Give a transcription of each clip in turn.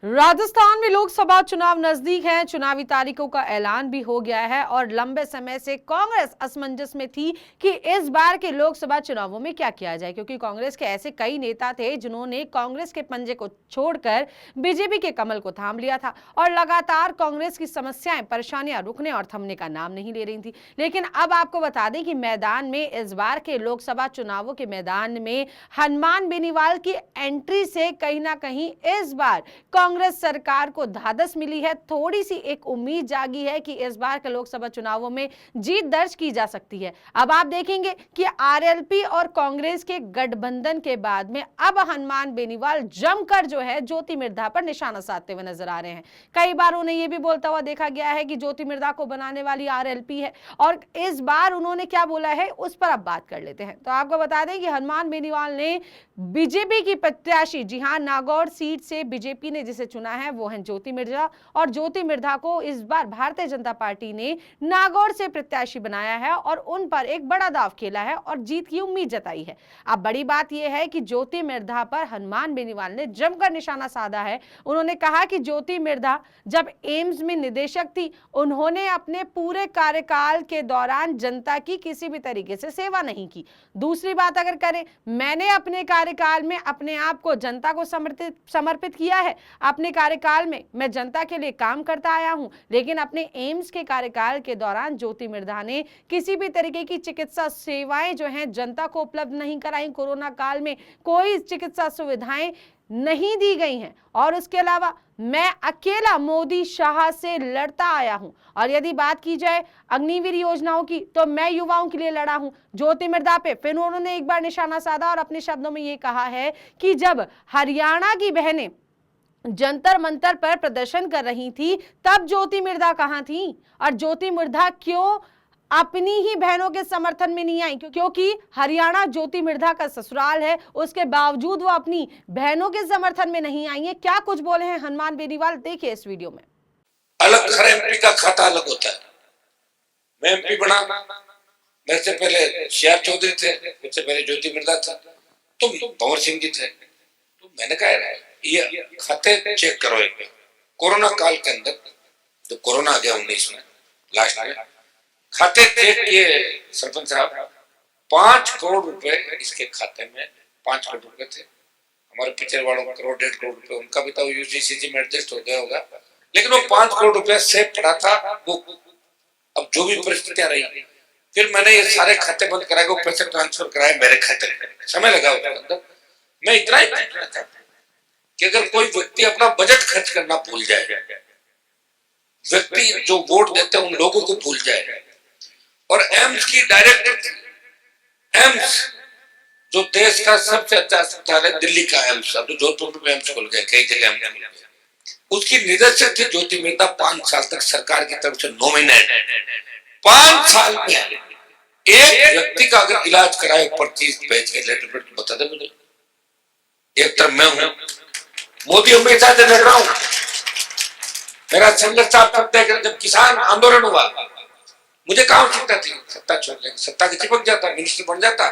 राजस्थान में लोकसभा चुनाव नजदीक हैं। चुनावी तारीखों का ऐलान भी हो गया है और लंबे समय से कांग्रेस असमंजस में थी कि इस बार के लोकसभा चुनावों में क्या किया जाए, क्योंकि कांग्रेस के ऐसे कई नेता थे जिन्होंने कांग्रेस के पंजे को छोड़कर बीजेपी के कमल को थाम लिया था और लगातार कांग्रेस की समस्याएं परेशानियां रुकने और थमने का नाम नहीं ले रही थी। लेकिन अब आपको बता दें कि मैदान में इस बार के लोकसभा चुनावों के मैदान में हनुमान बेनीवाल की एंट्री से कहीं ना कहीं इस बार कांग्रेस सरकार को धादस मिली है। थोड़ी सी एक उम्मीद जागी है कि इस बार के लोकसभा चुनावों में जीत दर्ज की जा सकती है। अब आप देखेंगे कि आरएलपी और कांग्रेस के गठबंधन के बाद में अब हनुमान बेनीवाल जमकर जो है ज्योति मिर्धा पर निशाना साधते हुए नजर आ रहे हैं। कई बार उन्हें यह भी बोलता हुआ देखा गया है कि ज्योति मिर्धा को बनाने वाली आरएलपी है और इस बार उन्होंने क्या बोला है उस पर अब बात कर लेते हैं। तो आपको बता दें कि हनुमान बेनीवाल ने बीजेपी की प्रत्याशी, जी हां, नागौर सीट से बीजेपी ने जिसे चुना है वो है ज्योति मिर्धा और ज्योति मिर्धा को इस बार भारतीय जनता पार्टी ने नागौर से प्रत्याशी बनाया है और उन पर एक बड़ा दांव खेला है और जीत की उम्मीद जताई है। अब बड़ी बात यह है कि ज्योति मिर्धा पर हनुमान बेनीवाल ने जमकर निशाना साधा है। उन्होंने कहा कि ज्योति मिर्धा जब एम्स में निदेशक थी, उन्होंने अपने पूरे कार्यकाल के दौरान जनता की किसी भी तरीके से सेवा नहीं की। दूसरी बात अगर करें, मैंने अपने कार्यकाल में अपने आप को जनता को समर्पित किया है। अपने कार्यकाल में मैं जनता के लिए काम करता आया हूं, लेकिन अपने एम्स के कार्यकाल के दौरान ज्योति मिर्धा ने किसी भी तरीके की चिकित्सा सेवाएं जो हैं जनता को उपलब्ध नहीं कराई। कोरोना काल में कोई चिकित्सा सुविधाएं नहीं दी गई हैं और उसके अलावा मैं अकेला मोदी शाह से लड़ता आया हूं। और यदि बात की जाए अग्निवीर योजनाओं की, तो मैं युवाओं के लिए लड़ा हूं। ज्योति मिर्धा पे फिर उन्होंने एक बार निशाना साधा और अपने शब्दों में ये कहा है कि जब हरियाणा की बहनें जंतर मंतर पर प्रदर्शन कर रही थी तब ज्योति मिर्धा कहां थी और ज्योति मिर्धा क्यों अपनी ही बहनों के समर्थन में नहीं आई, क्योंकि हरियाणा ज्योति मिर्धा का ससुराल है। उसके बावजूद वो अपनी बहनों के समर्थन में नहीं आई है। क्या कुछ बोले हैं हनुमान बेनीवाल, देखिए इस वीडियो में। अलग हर एमपी का खाता अलग होता है। मैं एमपी बना, मेरे से पहले श्यार चौधरी थे, मेरे से पहले ज्योति मिर्धा था, तुम भंवर सिंह जी थे। तो मैंने कहा ये खाते चेक करो एक बार। कोरोना काल के अंदर जब कोरोना आ गया 19 में लास्ट में, खाते चेक किए सरपंच साहब, 5 करोड़ रुपए इसके खाते में, 5 करोड़ रुपए थे। हमारे पिछले वालों का करोड़ 1.5 करोड़ रुपए उनका भी था, यूजीसीजी में एडजस्ट हो गया होगा, लेकिन वो 5 करोड़ रुपया सेव पड़ा था। वो अब जो भी परिस्थितियां रही, फिर मैंने ये सारे खाते बंद कराए, वो पैसे ट्रांसफर कराए मेरे खाते में। समय लगा उसके अंदर। मैं इतना ही पूछना चाहता हूं कि अगर कोई व्यक्ति अपना बजट खर्च करना भूल जाए, व्यक्ति जो वोट देते हैं उन लोगों को भूल जाए, और एम्स की डायरेक्टर, एम्स जो देश का सबसे अच्छा अस्पताल है, दिल्ली का एम्स, अब तो जोधपुर में एम्स खुल गए, कई जगह एम्स खुल गए, उसकी निदेशक थी ज्योति मिर्धा। 5 साल तक सरकार की तरफ से नॉमिनेट। 5 साल में एक व्यक्ति का अगर इलाज कराए पर्ची भेज के लेटर पर, बता दे मुझे। एक तरफ मैं हूं, मोदी हमेशा से लड़ रहा हूं, मेरा संघर्ष आप देख रहे। जब किसान आंदोलन हुआ, मुझे कहां चिंता थी, सत्ता छोड़ देंगे, सत्ता की चिपक जाता, मिनिस्टर बन जाता,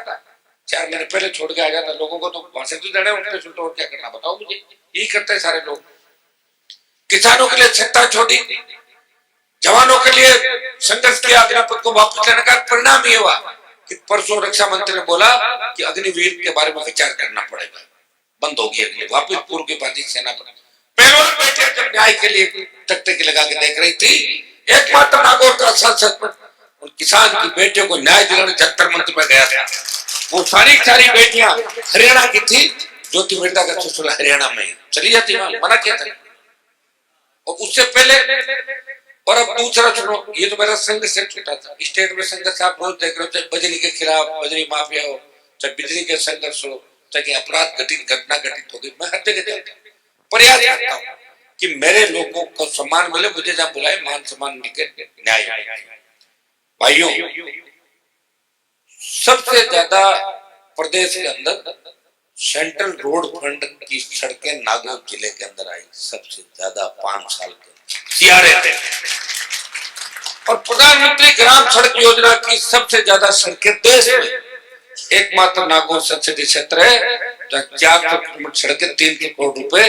4 महीने पहले छोड़ के आ जाता। लोगों को तो भाषण तो देने उनके सुनते, और क्या करना बताओ मुझे। यही करते हैं सारे लोग। किसानों के लिए सत्ता छोड़ी, जवानों के लिए संघर्ष किया, अग्निपथ को वापस लेने का परिणाम ये हुआ कि परसों रक्षा मंत्री ने बोला कि अग्निवीर के बारे में विचार करना पड़ेगा, बंद होगी अग्नि, वापिस पूर्व की पार्टी सेना पर। पहले बैठे जब न्याय के लिए टकटकी लगा के देख रही थी, एकमात्र नागौर का सांसद किसान की बेटियों को न्याय दिलाने जंतर मंत्र में गया था। वो सारी बेटियां हरियाणा की थी, ज्योति मिर्धा का ससुराल हरियाणा में चली जाती, मना किया था। और उससे पहले, और अब दूसरा सुनो, ये तो मेरा संघ से छूटा था। स्टेट में संघर्ष आप रोज देख रहे हो, चाहे बजरी के खिलाफ, बजरी माफिया हो, चाहे बिजली के संघर्ष हो, चाहे अपराध घटना घटित हो गई, मैं हर जगह प्रयास करता हूँ कि मेरे लोगों को सम्मान मिले, मुझे जहां बुलाए मान सम्मान मिलकर न्याय। भाइयों, सबसे ज्यादा प्रदेश के अंदर सेंट्रल रोड फंड की सड़कें नागौर जिले के अंदर आई, सबसे ज्यादा 5 साल के सीआरए थे। और प्रधानमंत्री ग्राम सड़क योजना की सबसे ज्यादा सड़कें देश में एकमात्र नागौर संसदीय क्षेत्र है, तो 400 किलोमीटर सड़कें 300 करोड़ रुपए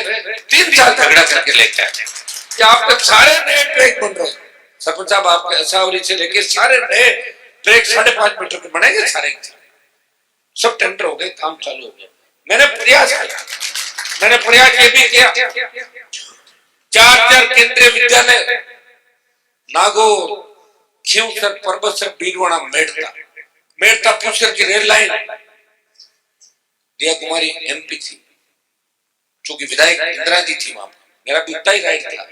3 साल झगड़ा करके लेके आए। क्या आपके सारे नए ट्रैक बन रहे हैं सरपंच साहब, आपके असावरी से लेके सारे नए ट्रैक 5.5 मीटर के बनेंगे, सारे सब टेंडर हो गए, काम चालू हो गया। मैंने प्रयास ये भी किया, 4 केंद्रीय विद्यालय नागौर, खींवसर, परबतसर, बीरवाड़ा, मेड़ता पुष्कर की रेल लाइन, दिया कुमारी MP थी, चूंकि विधायक इंदिरा जी थी वहां, मेरा भी उतना ही राइट था।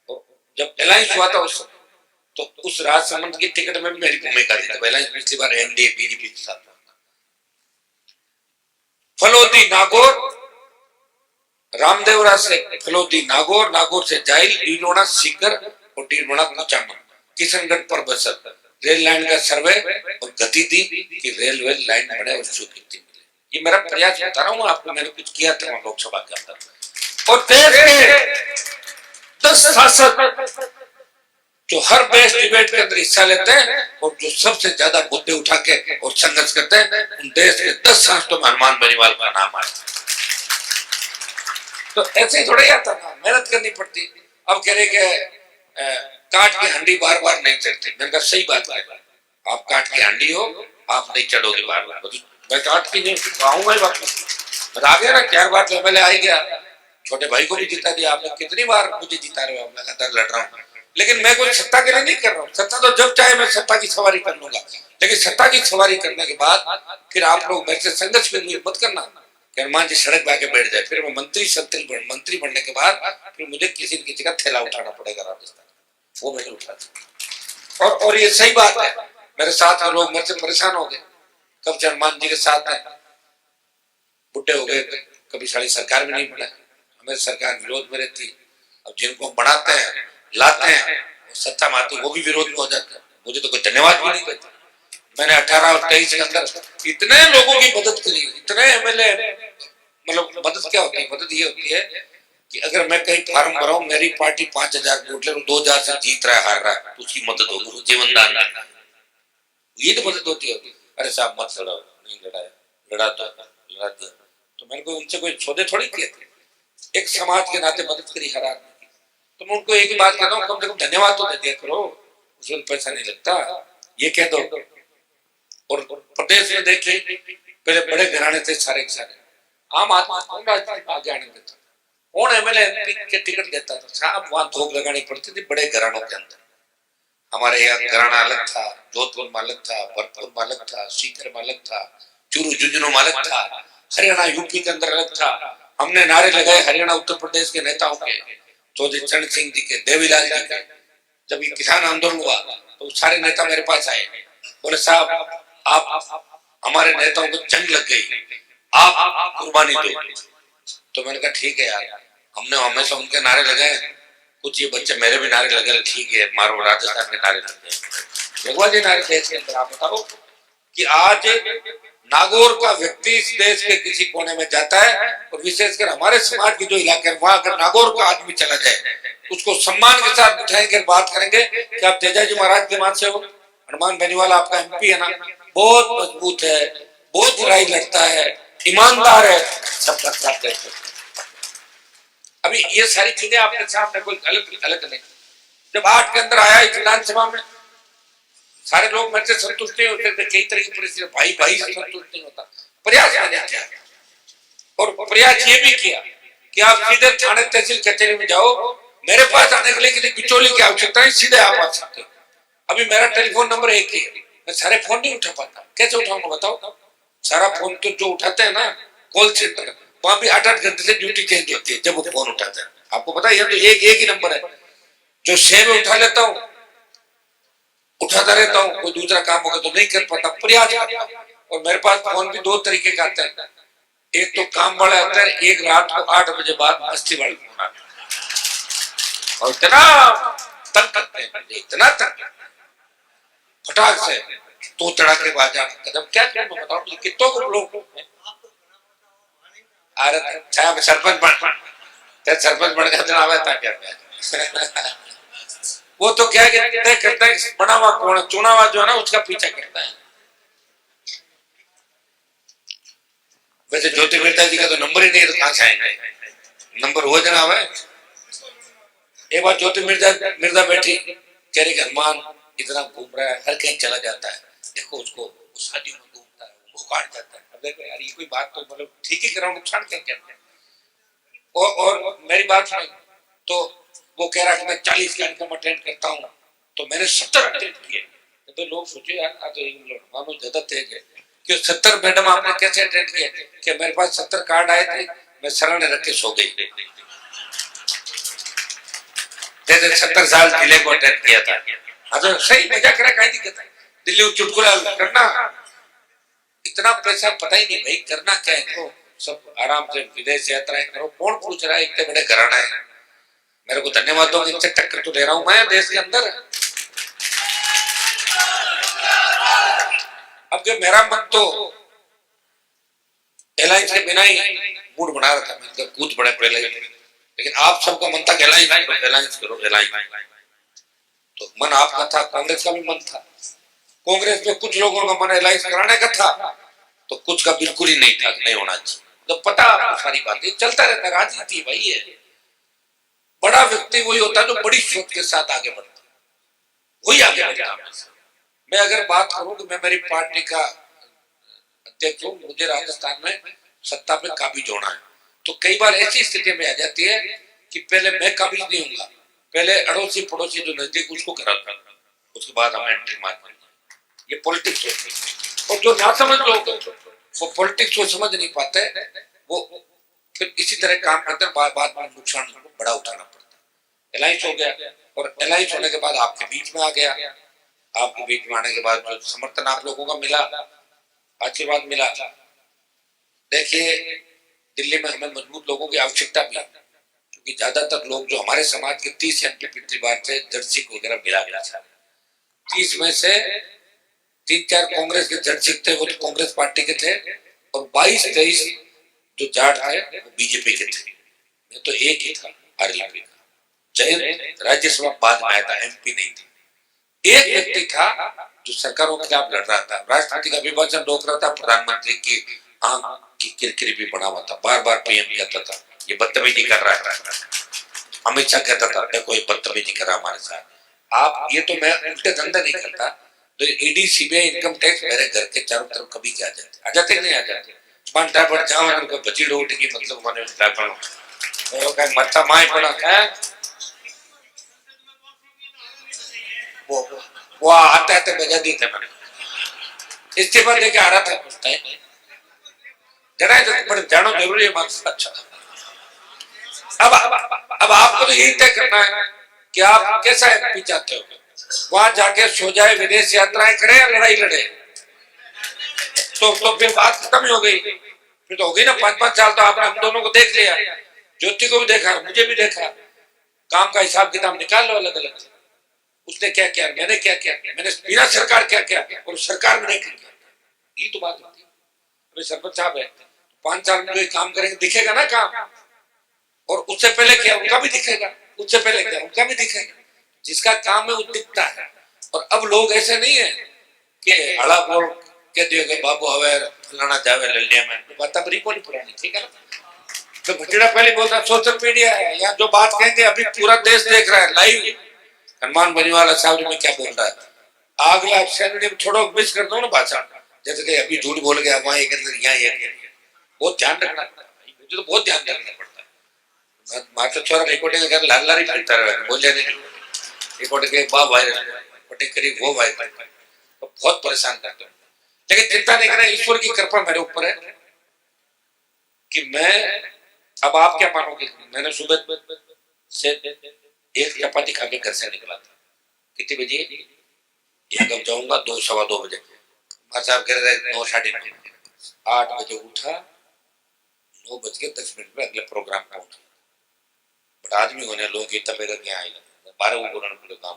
तो जब अलायंस हुआ था तो उस राजसमंद की टिकट में भी मेरी भूमिका थी। तो अलायंस पिछली बार NDA BJP के साथ। फलोदी नागौर, रामदेवरा से फलोदी नागौर, नागौर से जाइल, डीडोना सीकर और डीडोना कुचामन, किशनगढ़ परबतसर रेल लाइन का सर्वे और गति दी कि रेलवे लाइन बने और स्वीकृति मिले। ये मेरा प्रयास बता रहा हूँ आपको, मैंने कुछ किया था लोकसभा के अंदर। और देश के 10 सांसद जो हर बेस्ट डिबेट के अंदर हिस्सा लेते हैं और जो सबसे ज्यादा मुद्दे उठा के और संघर्ष करते हैं, उन देश के 10 सांसदों में हनुमान बेनीवाल का नाम आया। तो ऐसे ही थोड़ा ही आता था, मेहनत करनी पड़ती। अब कह रहे कि काट की हंडी बार बार नहीं चढ़ती। मैंने कहा सही बात है, आप काट की हंडी हो, आप नहीं चढ़ोगे बार बार। मैं काट की नहीं आऊंगा ही वापस, बता गया ना 4 बार तो MLA आ ही गया, छोटे भाई को भी जिता दिया आपने, कितनी बार मुझे जिता रहे हो, मैं लगातार लड़ रहा हूँ। लेकिन मैं कोई सत्ता के लिए नहीं कर रहा हूँ, सत्ता तो जब चाहे मैं सत्ता की सवारी कर लूंगा, लेकिन सत्ता की सवारी करने के बाद फिर आप लोग मेरे से संघर्ष में मत करना कि हनुमान जी सड़क पे आके बैठ जाए, फिर मैं मंत्री बनने के बाद फिर मुझे किसी न किसी का थैला उठाना पड़ेगा राजस्थान, वो मैंने उठा। और ये सही बात है, मेरे साथ में लोग मेरे से परेशान हो गए, कब से हनुमान जी के साथ है, बुढ़े हो गए, कभी सारी सरकार में नहीं बना, हमें सरकार विरोध में रहती। अब जिनको बढ़ाते हैं लाते हैं सत्ता में आती, वो भी विरोध में हो जाता है, मुझे तो कोई धन्यवाद भी नहीं देता। मैंने 18 और 23 के अंदर इतने लोगों की मदद करी, इतने MLA, मतलब मदद क्या होती है, मदद ये होती है कि अगर मैं कहीं फार्म भराऊं, मेरी पार्टी 5000 वोट ले, 2000 से जीत रहा है हार रहा है, तो उसकी मदद होगी, जीवन दान, ये तो मदद होती है। अरे साहब मत लड़ाओ, नहीं लड़ाया, लड़ा दिया, तो मैंने कोई उनसे कोई सौदे थोड़ी किए थे, एक समाज के नाते मदद करी हर आदमी की। तो मैं उनको एक ही बात कहता हूँ, कम से कम धन्यवाद तो दे दिया करो, उसमें पैसा नहीं लगता, ये कह दो। और प्रदेश में देखिए पहले बड़े घराने थे सारे के सारे, आम आदमी कौन राजनीति आगे आने देता, कौन MLA MP के टिकट देता था, साहब वहां धोख लगानी पड़ती थी बड़े घरानों के अंदर। हमारे यहाँ घराना अलग था, जोधपुर में अलग था, भरतपुर में अलग था, सीकर में अलग था, चूरू झुंझुनू में अलग था, हरियाणा यूपी के अंदर अलग था। हमने नारे लगाए हरियाणा उत्तर प्रदेश के नेताओं के, चौधरी चरण सिंह जी के, देवीलाल जी के। जब ये किसान आंदोलन हुआ तो सारे नेता मेरे पास आए, बोले साहब आप हमारे नेताओं को जंग लग गई, आप कुर्बानी दो। तो मैंने कहा ठीक है यार, हमने हमेशा उनके नारे लगाए, कुछ ये बच्चे मेरे भी नारे लगे, ठीक है मारो, राजस्थान के नारे लगे, भगवान जी नारे देश के अंदर। आप बताओ कि आज नागौर का व्यक्ति इस देश के किसी कोने में जाता है, और विशेषकर हमारे समाज के जो इलाके हैं वहां अगर नागौर का आदमी चला जाए, उसको सम्मान के साथ बिठाएंगे, बात करेंगे कि आप तेजाजी महाराज के मात से हो, हनुमान बेनीवाल आपका MP है ना, बहुत मजबूत है, बहुत लड़ाई लड़ता है, ईमानदार है, सबका साथ देते। अभी ये सारी चीजें आपके सामने कोई अलग नहीं। जब 8 के अंदर आया इस विधानसभा में, सारे लोग मेरे से संतुष्ट नहीं होते थे, कई तरह की परिस्थिति, भाई से संतुष्ट नहीं होता। प्रयास मैंने किया, और प्रयास ये भी किया कि आप सीधे थाने तहसील कचहरी में जाओ, मेरे पास आने के लिए किसी बिचौली की आवश्यकता नहीं, सीधे आप आ सकते हो। अभी मेरा टेलीफोन नंबर एक ही है, मैं सारे फोन नहीं उठा पाता, कैसे उठाऊंगा बताओ। सारा फोन तो जो उठाते हैं ना कॉल सेंटर, वहां भी 8-8 घंटे से ड्यूटी चेंज होती है जब वो फोन उठाते हैं। आपको पता है, तो एक ही नंबर है जो 6 में उठा लेता हूँ, उठाता रहता हूँ, कोई दूसरा काम होगा तो नहीं कर पाता, प्रयास। और मेरे पास फोन भी 2 तरीके का आता है, एक तो काम वाला आता है, एक रात को 8 बजे बाद मस्ती वाले फोन आता है, और इतना तंग करते हैं, इतना तंग, फटाक से तो चढ़ा के बाजा कदम, क्या करूं बताओ, कितनों को लोग सरपंच बन गया तो आवे था क्या वो तो क्या तय करता है, बना हुआ कौन, चुनाव जो है ना उसका पीछा करता है। वैसे ज्योति मिर्जा जी का तो नंबर ही नहीं है, तो कहां से आएंगे? नंबर हो जनाब है। एक बार ज्योति मिर्जा मिर्जा बैठी, कह रही हनुमान इतना घूम रहा है, हर कहीं चला जाता है, देखो उसको, उस शादियों में घूमता है, वो काट जाता है। अब देखो यार, ये कोई बात तो मतलब ठीक ही कर रहा हूँ, नुकसान क्या क्या है? और मेरी बात सुनो, तो वो कह रहा कि मैं 40 कार्यक्रम अटेंड करता हूँ, तो मैंने 70 अटेंड किए। तो लोग सोचे यार तो मानो ज्यादा तेज है कि 70 मैडम आपने कैसे अटेंड किए? कि मेरे पास 70 कार्ड आए थे, मैं सराहने रख के सो गई, जैसे 70 साल किले को अटेंड किया था। हाँ तो सही मजाक करा, कहीं दिक्कत है? दिल्ली चुटकुला करना, इतना पैसा पता ही नहीं भाई करना क्या है। तो सब आराम से विदेश यात्राएं करो। कौन पूछ रहा है? इतने बड़े घराना है, मेरे को धन्यवाद दो, इनसे टक्कर तो ले रहा हूं मैं देश के अंदर। अब जो मेरा मन तो एलायंस के बिना ही मूड बना रहा था, मैं कूद पड़े पहले, लेकिन आप सबका मन था एलायंस करो एलायंस। तो मन आपका था, कांग्रेस का भी मन था। कांग्रेस में कुछ लोगों का मन एलायंस कराने का था, तो कुछ का बिल्कुल ही नहीं था, नहीं होना चाहिए। तो पता आपको सारी बातें, चलता रहता, राजनीति वही है। बड़ा व्यक्ति वही होता है जो बड़ी सोच के साथ आगे बढ़ता है, वही आगे बढ़ता। मैं अगर बात करूं कि मैं मेरी पार्टी का अध्यक्ष हूं, मुझे राजस्थान में सत्ता पे काबिज होना है, तो कई बार ऐसी स्थिति में आ जाती है कि पहले मैं काबिज नहीं होऊंगा, पहले अड़ोसी पड़ोसी जो नजदीक उसको कराता, उसके बाद हम एंट्री मारते। ये पॉलिटिक्स होती है। और जो ना समझ लोग वो पॉलिटिक्स को समझ नहीं पाते, वो फिर इसी तरह काम करते हैं, बाद में नुकसान बड़ा उठाना पड़ता है। अलायंस हो गया, और अलायंस होने के बाद आपके बीच में आ गया। आपके बीच में आने के बाद जो समर्थन आप लोगों का मिला, आशीर्वाद मिला। देखिए दिल्ली में हमें मजबूत लोगों की आवश्यकता भी है, क्योंकि ज्यादातर लोग जो हमारे समाज के 30 एमपी पिछली बार थे, जर्सी वगैरह मिला गया था। 30 में से 3-4 कांग्रेस के जर्सी थे, वो तो कांग्रेस पार्टी के थे, और 22-23 जो जाट थे वो बीजेपी के थे। मैं तो एक ही था, आरएलपी का। जयंत राज्यसभा बाद में आया था, एमपी नहीं था। एक व्यक्ति था जो सरकारों के खिलाफ लड़ रहा था, राष्ट्रपति का अभिभाषण रोक रहा था, प्रधानमंत्री की आंख की किरकिरी भी बना हुआ था, बार बार पीएम कहता था ये बदतमीजी कर रहा है। अमित शाह कहता था देखो ये बदतमीजी कर रहा हमारे साथ। आप ये तो मैं उल्टे धंधे नहीं करता, तो ईडी सीबीआई इनकम टैक्स मेरे घर के चारों तरफ कभी क्या आ जाते नहीं आ जाते। पान टाइपर जाओ उनको बची रोटी की मतलब माने टाइपर वो का मत्ता माय पड़ा है, वो आता है तो बजा दी थे मैंने इस्तीफा देके आ रहा था कुछ टाइम जरा पर जानो जरूरी है मार्क्स। अच्छा अब आपको तो यही तय करना है कि आप कैसा एमपी चाहते हो। वहां जाके सो जाए, विदेश यात्राएं करे या लड़ाई लड़े, तो फिर बात खत्म ही हो गई। फिर तो हो गई ना। 5-5 साल तो आपने हम दोनों को देख लिया, ज्योति को भी देखा, मुझे भी देखा। काम का हिसाब किताब निकाल लो अलग अलग। उसने क्या किया, मैंने क्या किया, मैंने बिना सरकार क्या किया, और सरकार में नहीं किया। ये तो बात होती है। अभी सरपंच साहब है, 5 साल में जो काम करेंगे दिखेगा ना काम, और उससे पहले क्या उनका भी दिखेगा, उससे पहले क्या उनका भी दिखेगा। जिसका काम है वो दिखता है। और अब लोग ऐसे नहीं है कि हड़ा बोल कह दियो कि बाबू हवे फलाना जावे लल्लिया में, तो बात अब रिपोर्ट पुरानी, ठीक है ना। तो भटीड़ा पहले बोलता सोशल मीडिया है, या जो बात कहेंगे अभी पूरा देश देख रहा है लाइव। हनुमान बनीवाला साहब में क्या बोल रहा है, अगला सैटरडे में थोड़ा मिस कर दो ना भाषण, जैसे कि अभी झूठ बोल गया वहां एक अंदर यहाँ एक, बहुत ध्यान रखना पड़ता है। मुझे तो बहुत ध्यान रखना पड़ता है। मात्र छोरा रिकॉर्डिंग कर लाल लारी फिरता रहे, बोल जाने रिकॉर्डिंग के बाद वायरल, रिकॉर्डिंग करी वो वायरल, तो बहुत परेशान करते हैं। लेकिन चिंता नहीं करना, ईश्वर की कृपा मेरे ऊपर है कि मैं, अब आप क्या मानोगे, मैंने सुबह से 1 चपाती खा के घर से निकला था। कितने बजे? यहाँ कब जाऊंगा 2-2:15 बजे। मार साहब कह रहे 9-9:30, 8 बजे उठा, 9:10 में अगले प्रोग्राम का उठा। बट आदमी होने लोगों की तबीयत क्या आएगा 12 को पूरे काम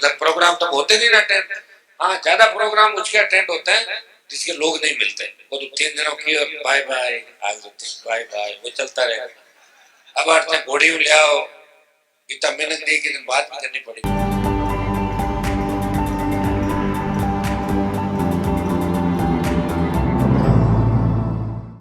कर प्रोग्राम तो होते नहीं ना अटेंड। हाँ ज्यादा प्रोग्राम उसके अटेंड होते हैं जिसके लोग नहीं मिलते, वो तो 3 दिनों की बाय बाय बाय बाय वो चलता रहेगा। अब घोड़ी ले आओ, इतना मेहनत दी कि बात भी करनी पड़ेगी।